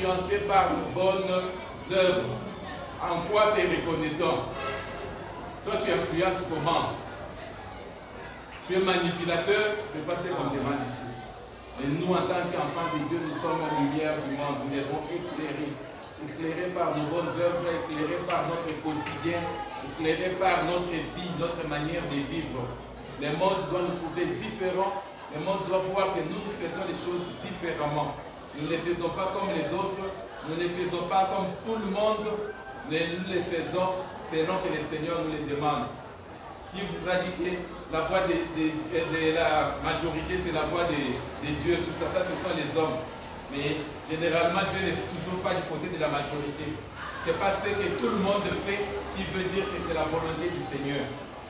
influencés par nos bonnes œuvres. En quoi te reconnaît-on? Toi, tu influences comment? Tu es manipulateur, c'est pas ce qu'on demande ici. Mais nous, en tant qu'enfants de Dieu, nous sommes la lumière du monde. Nous devons éclairer. Éclairés par nos bonnes œuvres, éclairés par notre quotidien, éclairés par notre vie, notre manière de vivre. Le monde doit nous trouver différents. Le monde doit voir que nous faisons les choses différemment. Nous ne les faisons pas comme les autres. Nous ne les faisons pas comme tout le monde. Mais nous les faisons selon que le Seigneur nous les demande. Qui vous a dit que la voix de la majorité, c'est la voix de Dieu, tout ça, ce sont les hommes. Mais généralement, Dieu n'est toujours pas du côté de la majorité. Ce n'est pas ce que tout le monde fait qui veut dire que c'est la volonté du Seigneur.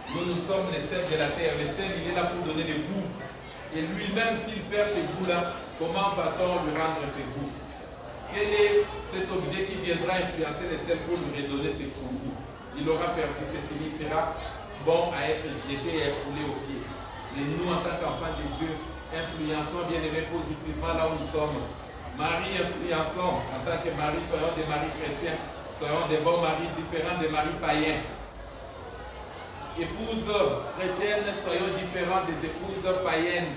Nous sommes les sels de la terre. Le sel, il est là pour donner les goûts. Et lui-même, s'il perd ces goûts-là, comment va-t-on lui rendre ces goûts? Quel est cet objet qui viendra influencer le sel pour lui redonner ses goûts? Il aura perdu, c'est fini, sera bon à être jeté et foulé aux pieds. Et nous, en tant qu'enfants de Dieu, influençons bien aimés positivement là où nous sommes. Marie, influençons en tant que mari, soyons des maris chrétiens, soyons des bons maris différents des maris païens. Épouses chrétiennes, soyons différents des épouses païennes.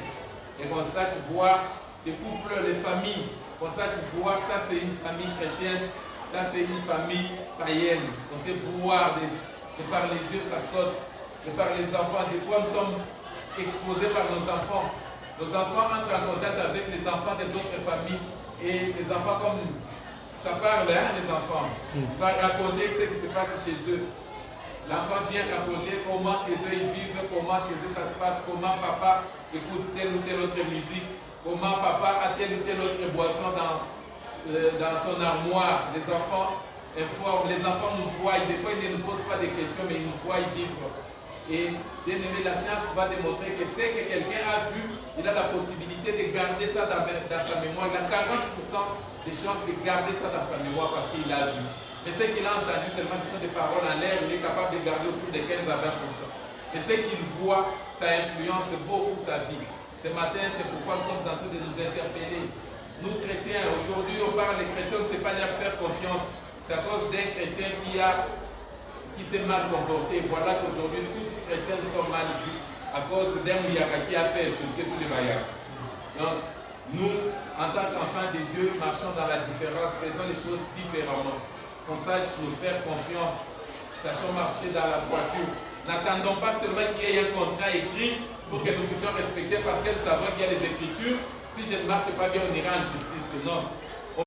Et qu'on sache voir les couples, les familles, qu'on sache voir que ça c'est une famille chrétienne, ça c'est une famille païenne. On sait voir, de par les yeux ça saute, de par les enfants. Des fois nous sommes exposés par nos enfants. Nos enfants entrent en contact avec les enfants des autres familles. Et les enfants, comme ça parle, hein, les enfants, va raconter ce qui se passe chez eux. L'enfant vient raconter comment chez eux ils vivent, comment chez eux ça se passe, comment papa écoute telle ou telle autre musique, comment papa a telle ou telle autre boisson dans son armoire. Les enfants informent, les enfants nous voient, des fois ils ne nous posent pas de questions, mais ils nous voient vivre. Et bien aimé, la science va démontrer que ce que quelqu'un a vu, il a la possibilité de garder ça dans sa mémoire. Il a 40% de chances de garder ça dans sa mémoire parce qu'il l'a vu. Mais ce qu'il a entendu seulement, ce sont des paroles en l'air, il est capable de garder autour de 15 à 20%. Mais ce qu'il voit, ça influence beaucoup sa vie. Ce matin, c'est pourquoi nous sommes en train de nous interpeller. Nous chrétiens, aujourd'hui on parle des chrétiens, on ne sait pas leur faire confiance. C'est à cause d'un chrétien qui s'est mal comporté. Voilà qu'aujourd'hui, tous les chrétiens sont mal vus à cause d'un Mouyaka qui a fait insulter tous les Mayaks. Donc, nous, en tant qu'enfants de Dieu, marchons dans la différence, faisons les choses différemment. Qu'on sache nous faire confiance, sachons marcher dans la voiture. N'attendons pas seulement qu'il y ait un contrat écrit pour que nous puissions respecter parce qu'elles savent qu'il y a des écritures. Si je ne marche pas bien, on ira en justice. Non.